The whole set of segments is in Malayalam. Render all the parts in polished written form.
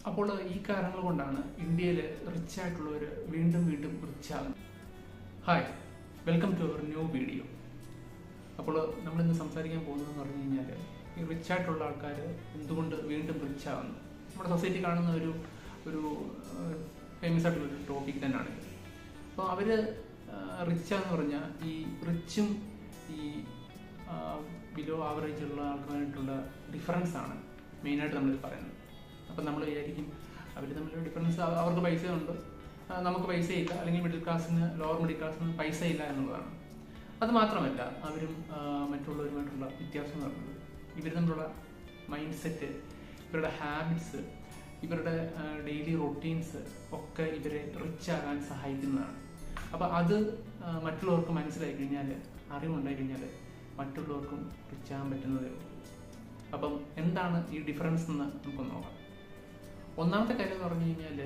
അപ്പോൾ ഈ കാരണങ്ങൾ കൊണ്ടാണ് ഇന്ത്യയിൽ റിച്ച് ആയിട്ടുള്ളവർ വീണ്ടും വീണ്ടും റിച്ച് ആകുന്നത്. Hi, welcome to our new video. അപ്പോൾ നമ്മളിന്ന് സംസാരിക്കാൻ പോകുന്നതെന്ന് പറഞ്ഞു കഴിഞ്ഞാൽ ഈ റിച്ച് ആയിട്ടുള്ള ആൾക്കാർ എന്തുകൊണ്ട് വീണ്ടും റിച്ച് ആകുന്നു. നമ്മുടെ സൊസൈറ്റി കാണുന്ന ഒരു ഫേമസ് ആയിട്ടുള്ളൊരു ടോപ്പിക് തന്നെയാണ്. അപ്പോൾ അവർ റിച്ചാന്ന് പറഞ്ഞാൽ ഈ റിച്ചും ഈ ബിലോ ആവറേജ് ഉള്ള ആൾക്കാരായിട്ടുള്ള ഡിഫറൻസ് ആണ് മെയിനായിട്ട് നമ്മളിത് പറയുന്നത്. അപ്പം നമ്മൾ വിചാരിക്കും അവർ തമ്മിലുള്ള ഡിഫറൻസ്, അവർക്ക് പൈസയുണ്ട്, നമുക്ക് പൈസയില്ല, അല്ലെങ്കിൽ മിഡിൽ ക്ലാസ്സിന് ലോവർ മിഡിൽ ക്ലാസ്സിന് പൈസയില്ല എന്നുള്ളതാണ്. അത് മാത്രമല്ല, അവരും മറ്റുള്ളവരുമായിട്ടുള്ള വ്യത്യാസം എന്ന് പറയുന്നത് ഇവർ തമ്മിലുള്ള മൈൻഡ് സെറ്റ്, ഇവരുടെ ഹാബിറ്റ്സ്, ഇവരുടെ ഡെയിലി റൊട്ടീൻസ് ഒക്കെ ഇവരെ റിച്ച് ആകാൻ സഹായിക്കുന്നതാണ്. അപ്പോൾ അത് മറ്റുള്ളവർക്ക് മനസ്സിലായി കഴിഞ്ഞാൽ, അറിവുണ്ടായി കഴിഞ്ഞാൽ മറ്റുള്ളവർക്കും റിച്ച് ആകാൻ പറ്റുന്നതേ ഉള്ളൂ. അപ്പം എന്താണ് ഈ ഡിഫറൻസ് എന്ന് നമുക്ക് നോക്കാം. ഒന്നാമത്തെ കാര്യം എന്ന് പറഞ്ഞു കഴിഞ്ഞാൽ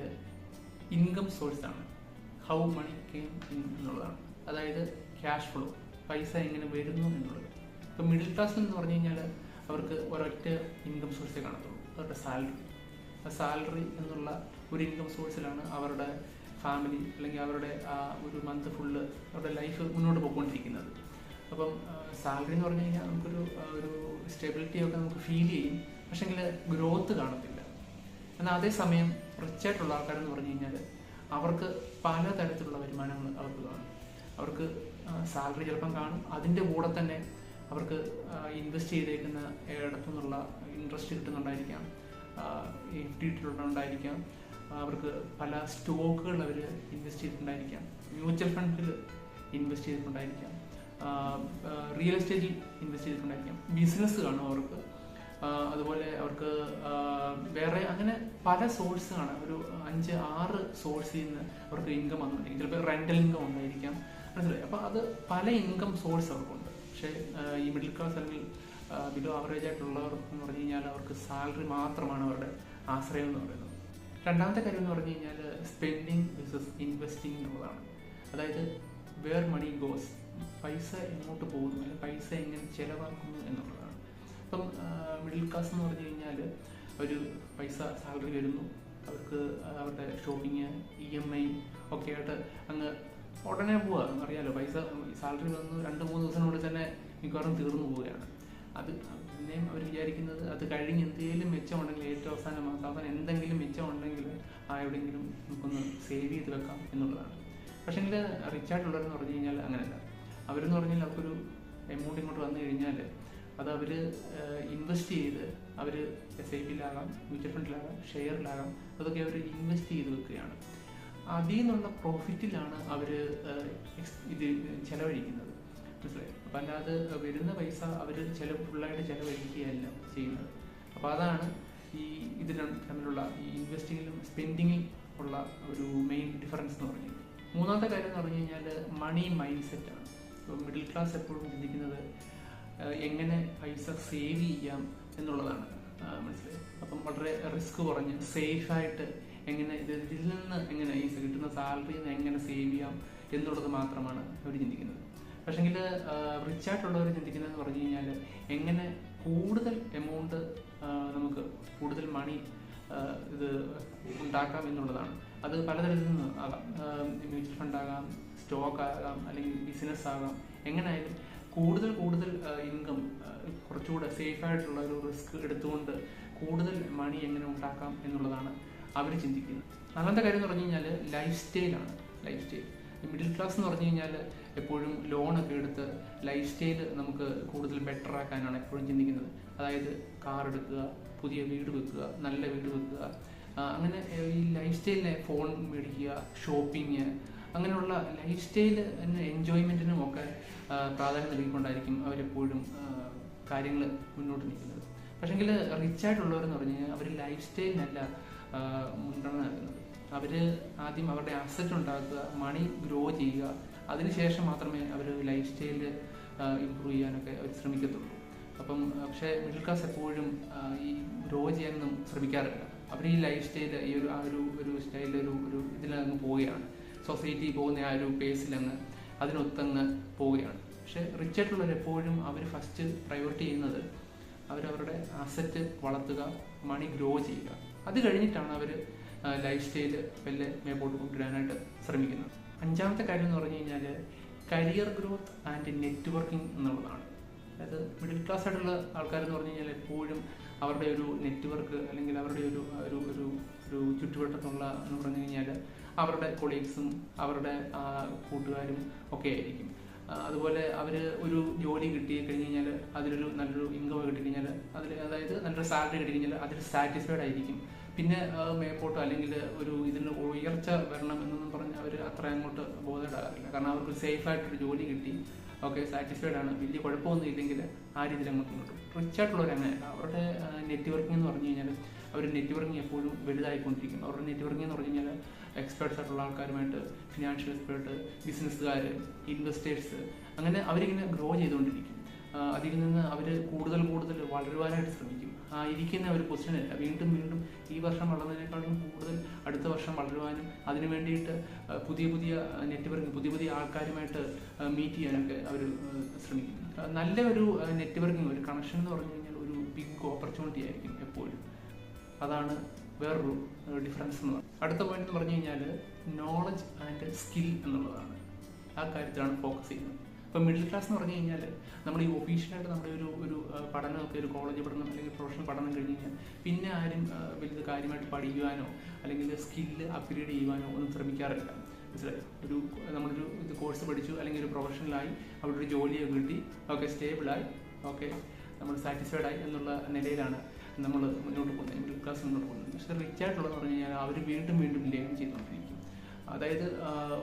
ഇൻകം സോഴ്സ് ആണ്. ഹൗ മണി കെയിം ഇൻ എന്നുള്ളതാണ്. അതായത് ക്യാഷ് ഫ്ലോ, പൈസ എങ്ങനെ വരുന്നു എന്നുള്ളത്. ഇപ്പം മിഡിൽ ക്ലാസ് എന്ന് പറഞ്ഞു കഴിഞ്ഞാൽ അവർക്ക് ഒരൊറ്റ ഇൻകം സോഴ്സേ കാണത്തുള്ളൂ, അവരുടെ സാലറി. ആ സാലറി എന്നുള്ള ഒരു ഇൻകം സോഴ്സിലാണ് അവരുടെ ഫാമിലി അല്ലെങ്കിൽ അവരുടെ ഒരു മന്ത് ഫുള്ള് അവരുടെ ലൈഫ് മുന്നോട്ട് പോയിക്കൊണ്ടിരിക്കുന്നത്. അപ്പം സാലറി എന്ന് പറഞ്ഞു കഴിഞ്ഞാൽ നമുക്കൊരു സ്റ്റെബിലിറ്റി ഒക്കെ നമുക്ക് ഫീൽ ചെയ്യും, പക്ഷേങ്കിൽ ഗ്രോത്ത് കാണത്തില്ല. എന്നാൽ അതേസമയം റിച്ചായിട്ടുള്ള ആൾക്കാരെന്ന് പറഞ്ഞു കഴിഞ്ഞാൽ അവർക്ക് പലതരത്തിലുള്ള വരുമാനങ്ങൾ അവർക്ക് കാണും. അവർക്ക് സാലറി ചിലപ്പം കാണും, അതിൻ്റെ കൂടെ തന്നെ അവർക്ക് ഇൻവെസ്റ്റ് ചെയ്തേക്കുന്ന ഇടത്തുനിന്നുള്ള ഇൻട്രസ്റ്റ് കിട്ടുന്നുണ്ടായിരിക്കാം, FD ഇട്ടിട്ടുണ്ടായിരിക്കാം, അവർക്ക് പല സ്റ്റോക്കുകൾ അവർ ഇൻവെസ്റ്റ് ചെയ്തിട്ടുണ്ടായിരിക്കാം, മ്യൂച്വൽ ഫണ്ടിൽ ഇൻവെസ്റ്റ് ചെയ്തിട്ടുണ്ടായിരിക്കാം, റിയൽ എസ്റ്റേറ്റിൽ ഇൻവെസ്റ്റ് ചെയ്തിട്ടുണ്ടായിരിക്കാം, ബിസിനസ് കാണും അവർക്ക്. അതുപോലെ അവർക്ക് വേറെ അങ്ങനെ പല സോഴ്സ് കാണാം. ഒരു 5-6 സോഴ്സിൽ നിന്ന് അവർക്ക് ഇൻകം വന്നിട്ടുണ്ടെങ്കിൽ ചിലപ്പോൾ റെൻ്റൽ ഇൻകം ഉണ്ടായിരിക്കാം, മനസ്സിലായി. അപ്പോൾ അത് പല ഇൻകം സോഴ്സ് അവർക്കുണ്ട്. പക്ഷേ ഈ മിഡിൽ ക്ലാസ് അല്ലെങ്കിൽ ബിലോ ആവറേജ് ആയിട്ടുള്ളവർ എന്ന് പറഞ്ഞു കഴിഞ്ഞാൽ അവർക്ക് സാലറി മാത്രമാണ് അവരുടെ ആശ്രയം എന്ന് പറയുന്നത്. രണ്ടാമത്തെ കാര്യം എന്ന് പറഞ്ഞു കഴിഞ്ഞാൽ സ്പെൻഡിങ് വേഴ്സസ് ഇൻവെസ്റ്റിംഗ് എന്നുള്ളതാണ്. അതായത് വേർ മണി ഗോസ്, പൈസ എങ്ങോട്ട് പോകുന്നു അല്ലെങ്കിൽ പൈസ എങ്ങനെ ചിലവാക്കുന്നു എന്നുള്ളതാണ്. ഇപ്പം മിഡിൽ ക്ലാസ് എന്ന് പറഞ്ഞു കഴിഞ്ഞാൽ ഒരു പൈസ സാലറി വരുന്നു, അവർക്ക് അവരുടെ ഷോപ്പിങ്, EMI ഒക്കെ ആയിട്ട് അങ്ങ് ഉടനെ പോവുക. അറിയാലോ, പൈസ സാലറി വന്ന് 2-3 ദിവസത്തിനുള്ളിൽ തന്നെ മിക്കവാറും തീർന്നു പോവുകയാണ്. അത് പിന്നെയും അവർ വിചാരിക്കുന്നത് അത് കഴിഞ്ഞ് എന്തെങ്കിലും മെച്ചമുണ്ടെങ്കിൽ, ഏറ്റവും അവസാനം എന്തെങ്കിലും മെച്ചമുണ്ടെങ്കിൽ എവിടെയെങ്കിലും നമുക്കൊന്ന് സേവ് ചെയ്ത് വെക്കാം എന്നുള്ളതാണ്. പക്ഷേങ്കിൽ റിച്ചായിട്ടുള്ളവരെന്ന് പറഞ്ഞു കഴിഞ്ഞാൽ അങ്ങനെയല്ല. അവരെന്ന് പറഞ്ഞാൽ അവർക്കൊരു എമൗണ്ട് ഇങ്ങോട്ട് വന്നു കഴിഞ്ഞാൽ അത് അവർ ഇൻവെസ്റ്റ് ചെയ്ത്, അവർ SIP-യിലാകാം, മ്യൂച്വൽ ഫണ്ടിലാകാം, ഷെയറിലാകാം, അതൊക്കെ അവർ ഇൻവെസ്റ്റ് ചെയ്ത് വെക്കുകയാണ്. അതിൽ നിന്നുള്ള പ്രോഫിറ്റിലാണ് അവർ ഇത് ചെലവഴിക്കുന്നത്, മനസ്സിലായി. അപ്പം അല്ലാതെ വരുന്ന പൈസ അവർ ഫുള്ളായിട്ട് ചെലവഴിക്കുകയല്ല ചെയ്യുന്നത്. അപ്പോൾ അതാണ് ഈ ഇത് തമ്മിലുള്ള ഈ ഇൻവെസ്റ്റിങ്ങിലും സ്പെൻഡിങ്ങിൽ ഉള്ള ഒരു മെയിൻ ഡിഫറൻസ് എന്ന് പറഞ്ഞത്. മൂന്നാമത്തെ കാര്യം എന്ന് പറഞ്ഞു കഴിഞ്ഞാൽ മണി മൈൻഡ് സെറ്റാണ്. ഇപ്പോൾ മിഡിൽ ക്ലാസ് എപ്പോഴും ചിന്തിക്കുന്നത് എങ്ങനെ പൈസ സേവ് ചെയ്യാം എന്നുള്ളതാണ്, മനസ്സിലായി. അപ്പം വളരെ റിസ്ക് കുറഞ്ഞ് സേഫായിട്ട് എങ്ങനെ ഇതിൽ നിന്ന് എങ്ങനെ ഈ കിട്ടുന്ന സാലറിയിൽ നിന്ന് എങ്ങനെ സേവ് ചെയ്യാം എന്നുള്ളത് മാത്രമാണ് അവർ ചിന്തിക്കുന്നത്. പക്ഷേങ്കിൽ റിച്ചായിട്ടുള്ളവർ ചിന്തിക്കുന്നതെന്ന് പറഞ്ഞു കഴിഞ്ഞാൽ എങ്ങനെ കൂടുതൽ എമൗണ്ട് നമുക്ക് കൂടുതൽ മണി ഇത് ഉണ്ടാക്കാം എന്നുള്ളതാണ്. അത് പലതരത്തിൽ നിന്ന് ആകാം, മ്യൂച്വൽ ഫണ്ട് ആകാം, സ്റ്റോക്ക് ആകാം, അല്ലെങ്കിൽ ബിസിനസ് ആകാം. എങ്ങനെയായാലും കൂടുതൽ ഇൻകം, കുറച്ചുകൂടെ സേഫായിട്ടുള്ള ഒരു റിസ്ക് എടുത്തുകൊണ്ട് കൂടുതൽ മണി എങ്ങനെ ഉണ്ടാക്കാം എന്നുള്ളതാണ് അവർ ചിന്തിക്കുന്നത്. നാലാമത്തെ കാര്യം എന്ന് പറഞ്ഞു കഴിഞ്ഞാൽ ലൈഫ് സ്റ്റൈലാണ്. ലൈഫ് സ്റ്റൈൽ മിഡിൽ ക്ലാസ് എന്ന് പറഞ്ഞു കഴിഞ്ഞാൽ എപ്പോഴും ലോണൊക്കെ എടുത്ത് ലൈഫ് സ്റ്റൈൽ നമുക്ക് കൂടുതൽ ബെറ്റർ ആക്കാനാണ് എപ്പോഴും ചിന്തിക്കുന്നത്. അതായത് കാർ എടുക്കുക, പുതിയ വീട് വെക്കുക, നല്ല വീട് വെക്കുക, അങ്ങനെ ഈ ലൈഫ് സ്റ്റൈലിനെ ഫോൺ മേടിക്കുക, ഷോപ്പിങ്, അങ്ങനെയുള്ള ലൈഫ് സ്റ്റൈല് എൻജോയ്മെൻറ്റിനും ഒക്കെ പ്രാധാന്യം നൽകിക്കൊണ്ടായിരിക്കും അവരെപ്പോഴും കാര്യങ്ങൾ മുന്നോട്ട് നിൽക്കുന്നത്. പക്ഷേങ്കിൽ റിച്ചായിട്ടുള്ളവരെന്ന് പറഞ്ഞു കഴിഞ്ഞാൽ അവർ ലൈഫ് സ്റ്റൈലിനല്ല മുൻഗണന നൽകുന്നത്. അവർ ആദ്യം അവരുടെ അസറ്റ് ഉണ്ടാക്കുക, മണി ഗ്രോ ചെയ്യുക, അതിനുശേഷം മാത്രമേ അവർ ലൈഫ് സ്റ്റൈല് ഇമ്പ്രൂവ് ചെയ്യാനൊക്കെ അവർ ശ്രമിക്കത്തുള്ളൂ. അപ്പം പക്ഷേ മിഡിൽ ക്ലാസ് എപ്പോഴും ഈ ഗ്രോ ചെയ്യാനൊന്നും ശ്രമിക്കാറില്ല. അവർ ഈ ലൈഫ് സ്റ്റൈല് ഈ ഒരു സ്റ്റൈലിൽ ഒരു ഇതിലങ്ങ് പോവുകയാണ്. സൊസൈറ്റി പോകുന്ന ആ ഒരു പേസിലങ്ങ് അതിനൊത്തങ്ങ് പോവുകയാണ്. പക്ഷേ റിച്ചായിട്ടുള്ളവർ എപ്പോഴും അവർ ഫസ്റ്റ് പ്രയോറിറ്റി ചെയ്യുന്നത് അവരവരുടെ അസറ്റ് വളർത്തുക, മണി ഗ്രോ ചെയ്യുക. അത് കഴിഞ്ഞിട്ടാണ് അവർ ലൈഫ് സ്റ്റൈല് വല്ല മേപ്പോട്ട് കൊണ്ടുവരാനായിട്ട് ശ്രമിക്കുന്നത്. അഞ്ചാമത്തെ കാര്യം എന്ന് പറഞ്ഞു കഴിഞ്ഞാൽ കരിയർ ഗ്രോത്ത് ആൻഡ് നെറ്റ്വർക്കിംഗ് എന്നുള്ളതാണ്. അതായത് മിഡിൽ ക്ലാസ് ആയിട്ടുള്ള ആൾക്കാരെന്ന് പറഞ്ഞു കഴിഞ്ഞാൽ എപ്പോഴും അവരുടെ ഒരു നെറ്റ്വർക്ക് അല്ലെങ്കിൽ അവരുടെ ഒരു ഒരു ഒരു ഒരു ചുറ്റുവട്ടത്തുള്ള എന്ന് പറഞ്ഞു കഴിഞ്ഞാൽ അവരുടെ കൊളീഗ്സും അവരുടെ കൂട്ടുകാരും ഒക്കെ ആയിരിക്കും. അതുപോലെ അവർ ഒരു ജോലി കിട്ടി കഴിഞ്ഞ് കഴിഞ്ഞാൽ അതിലൊരു നല്ലൊരു ഇൻകം കിട്ടിക്കഴിഞ്ഞാൽ അതായത് നല്ലൊരു സാലറി കിട്ടിക്കഴിഞ്ഞാൽ അതിൽ സാറ്റിസ്ഫൈഡ് ആയിരിക്കും. പിന്നെ മേപ്പോട്ടോ അല്ലെങ്കിൽ ഒരു ഇതിന് ഉയർച്ച വരണം എന്നൊന്നും പറഞ്ഞ് അവർ അത്ര അങ്ങോട്ട് ബോധേഡാകാറില്ല. കാരണം അവർക്ക് സേഫായിട്ടൊരു ജോലി കിട്ടി, ഓക്കെ, സാറ്റിസ്ഫൈഡ് ആണ്, വലിയ കുഴപ്പമൊന്നും ഇല്ലെങ്കിൽ ആ രീതിയിൽ അങ്ങോട്ട് കിട്ടും. റിച്ച് ആയിട്ടുള്ളവർ അങ്ങനെയല്ല. അവരുടെ നെറ്റ്വർക്കിംഗ് എന്ന് പറഞ്ഞു കഴിഞ്ഞാൽ അവർ നെറ്റ്വർക്കിംഗ് എപ്പോഴും വലുതായിക്കൊണ്ടിരിക്കും. അവരുടെ നെറ്റ്വർക്കിംഗ് എന്ന് പറഞ്ഞു കഴിഞ്ഞാൽ എക്സ്പേർട്സ് ആയിട്ടുള്ള ആൾക്കാരുമായിട്ട്, ഫിനാൻഷ്യൽ എക്സ്പേർട്ട്, ബിസിനസ്സുകാർ, ഇൻവെസ്റ്റേഴ്സ്, അങ്ങനെ അവരിങ്ങനെ ഗ്രോ ചെയ്തുകൊണ്ടിരിക്കും. അതിൽ നിന്ന് അവർ കൂടുതൽ വളരുവാനായിട്ട് ശ്രമിക്കും. ഇരിക്കുന്ന ഒരു പൊസിഷനല്ല, വീണ്ടും ഈ വർഷം വളർന്നതിനേക്കാളും കൂടുതൽ അടുത്ത വർഷം വളരുവാനും അതിനു വേണ്ടിയിട്ട് പുതിയ നെറ്റ്വർക്കിംഗ്, പുതിയ ആൾക്കാരുമായിട്ട് മീറ്റ് ചെയ്യാനൊക്കെ അവർ ശ്രമിക്കും. നല്ല ഒരു നെറ്റ്വർക്കിംഗ്, ഒരു കണക്ഷൻ എന്ന് പറഞ്ഞു കഴിഞ്ഞാൽ ഒരു ബിഗ് ഓപ്പർച്യൂണിറ്റി ആയിരിക്കും എപ്പോഴും. അതാണ് വേറൊരു ഡിഫറൻസ് എന്ന് പറയുന്നത്. അടുത്ത പോയിന്റ് എന്ന് പറഞ്ഞു കഴിഞ്ഞാൽ നോളജ് ആൻഡ് സ്കിൽ എന്നുള്ളതാണ്. ആ കാര്യത്തിലാണ് ഫോക്കസ് ചെയ്യുന്നത്. ഇപ്പോൾ മിഡിൽ ക്ലാസ് എന്ന് പറഞ്ഞു കഴിഞ്ഞാൽ നമ്മൾ ഈ ഒഫീഷ്യലായിട്ട് നമ്മുടെ ഒരു പഠനമൊക്കെ, ഒരു കോളേജ് പഠനം അല്ലെങ്കിൽ പ്രൊഫഷണൽ പഠനം കഴിഞ്ഞ് കഴിഞ്ഞാൽ പിന്നെ ആരും വലിയ കാര്യമായിട്ട് പഠിക്കുവാനോ അല്ലെങ്കിൽ സ്കില്ല് അപ്ഗ്രേഡ് ചെയ്യുവാനോ ഒന്നും ശ്രമിക്കാറില്ല. മനസ്സിലായി? നമ്മളൊരു കോഴ്സ് പഠിച്ചു അല്ലെങ്കിൽ ഒരു പ്രൊഫഷണലായി അവിടെ ഒരു ജോലിയൊക്കെ കിട്ടി, ഓക്കെ, സ്റ്റേബിളായി, ഓക്കെ, നമ്മൾ സാറ്റിസ്ഫൈഡ് ആയി എന്നുള്ള നിലയിലാണ് നമ്മൾ മുന്നോട്ട് പോകുന്നത്, മിഡിൽ ക്ലാസ് മുന്നോട്ട് പോകുന്നത്. പക്ഷേ റിച്ച് ആയിട്ടുള്ളതെന്ന് പറഞ്ഞു കഴിഞ്ഞാൽ അവർ വീണ്ടും ലേൺ ചെയ്തുകൊണ്ടിരിക്കും. അതായത്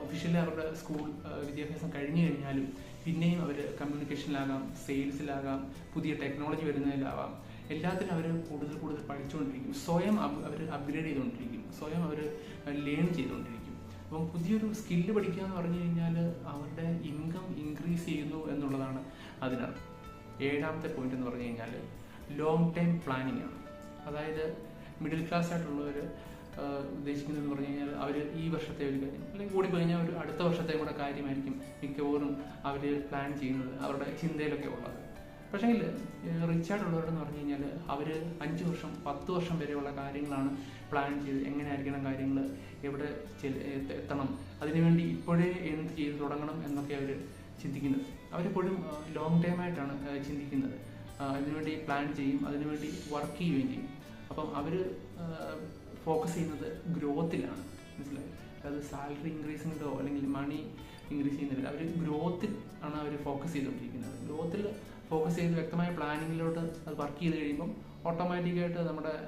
ഒഫീഷ്യലി അവരുടെ സ്കൂൾ വിദ്യാഭ്യാസം കഴിഞ്ഞു കഴിഞ്ഞാലും പിന്നെയും അവർ കമ്മ്യൂണിക്കേഷനിലാകാം, സെയിൽസിലാകാം, പുതിയ ടെക്നോളജി വരുന്നതിലാവാം, എല്ലാത്തിനും അവർ കൂടുതൽ പഠിച്ചുകൊണ്ടിരിക്കും. സ്വയം അവർ അപ്ഗ്രേഡ് ചെയ്തുകൊണ്ടിരിക്കും, സ്വയം അവർ ലേൺ ചെയ്തുകൊണ്ടിരിക്കും. അപ്പം പുതിയൊരു സ്കില്ല് പഠിക്കുക എന്ന് പറഞ്ഞു കഴിഞ്ഞാൽ അവരുടെ ഇൻകം ഇൻക്രീസ് ചെയ്യുന്നു എന്നുള്ളതാണ് അതിനർത്ഥം. ഏഴാമത്തെ പോയിന്റ് എന്ന് പറഞ്ഞു കഴിഞ്ഞാൽ ലോങ് ടൈം പ്ലാനിങ് ആണ്. അതായത് മിഡിൽ ക്ലാസ് ആയിട്ടുള്ളവർ ഉദ്ദേശിക്കുന്നതെന്ന് പറഞ്ഞു കഴിഞ്ഞാൽ അവർ ഈ വർഷത്തെ ഒരു കാര്യം അല്ലെങ്കിൽ കൂടി കഴിഞ്ഞാൽ ഒരു അടുത്ത വർഷത്തെ കൂടെ കാര്യമായിരിക്കും മിക്കവാറും അവർ പ്ലാൻ ചെയ്യുന്നത്, അവരുടെ ചിന്തയിലൊക്കെ ഉള്ളത്. പക്ഷേങ്കിൽ റിച്ച് ആയിട്ടുള്ളവരെന്ന് പറഞ്ഞു കഴിഞ്ഞാൽ അവർ 5 വർഷം 10 വർഷം വരെയുള്ള കാര്യങ്ങളാണ് പ്ലാൻ ചെയ്ത് എങ്ങനെ ആയിരിക്കണം കാര്യങ്ങൾ, എവിടെ എത്തണം, അതിനുവേണ്ടി ഇപ്പോഴേ എന്ത് ചെയ്ത് തുടങ്ങണം എന്നൊക്കെ അവർ ചിന്തിക്കുന്നത്. അവരെപ്പോഴും ലോങ് ടൈമായിട്ടാണ് ചിന്തിക്കുന്നത്. അതിനുവേണ്ടി പ്ലാൻ ചെയ്യും, അതിനുവേണ്ടി വർക്ക് ചെയ്യുകയും ചെയ്യും. അപ്പം അവർ ഫോക്കസ് ചെയ്യുന്നത് ഗ്രോത്തിലാണ്. മനസ്സിലായി? അതായത് സാലറി ഇൻക്രീസിങ്ങിലോ അല്ലെങ്കിൽ മണി ഇൻക്രീസ് ചെയ്യുന്നില്ല, അവർ ഗ്രോത്തിൽ ആണ് അവർ ഫോക്കസ് ചെയ്തുകൊണ്ടിരിക്കുന്നത്. ഗ്രോത്തിൽ ഫോക്കസ് ചെയ്ത് വ്യക്തമായ പ്ലാനിങ്ങിലോട്ട് അത് വർക്ക് ചെയ്ത് കഴിയുമ്പം ഓട്ടോമാറ്റിക്കായിട്ട്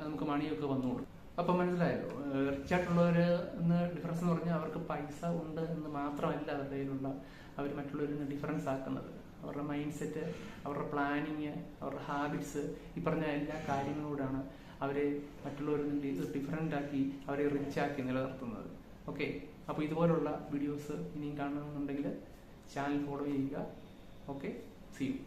നമുക്ക് മണിയൊക്കെ വന്നോളും. അപ്പം മനസ്സിലായല്ലോ, റിച്ച് ആയിട്ടുള്ളവർ എന്ന് ഡിഫറൻസ് എന്ന് പറഞ്ഞാൽ അവർക്ക് പൈസ ഉണ്ട് എന്ന് മാത്രമല്ല അവരുടെ കയ്യിലുള്ള അവർ മറ്റുള്ളവരിൽ നിന്ന് ഡിഫറൻസ് ആക്കുന്നത്. അവരുടെ മൈൻഡ് സെറ്റ്, അവരുടെ പ്ലാനിങ്, അവരുടെ ഹാബിറ്റ്സ്, ഈ പറഞ്ഞ എല്ലാ കാര്യങ്ങളോടാണ് അവരെ മറ്റുള്ളവരിൽ നിന്ന് ഡിഫറൻ്റ് ആക്കി അവരെ റിച്ച് ആക്കി നിലനിർത്തുന്നത്. ഓക്കെ, അപ്പോൾ ഇതുപോലുള്ള വീഡിയോസ് ഇനിയും കാണണമെന്നുണ്ടെങ്കിൽ ചാനൽ ഫോളോ ചെയ്യുക. Okay, see U.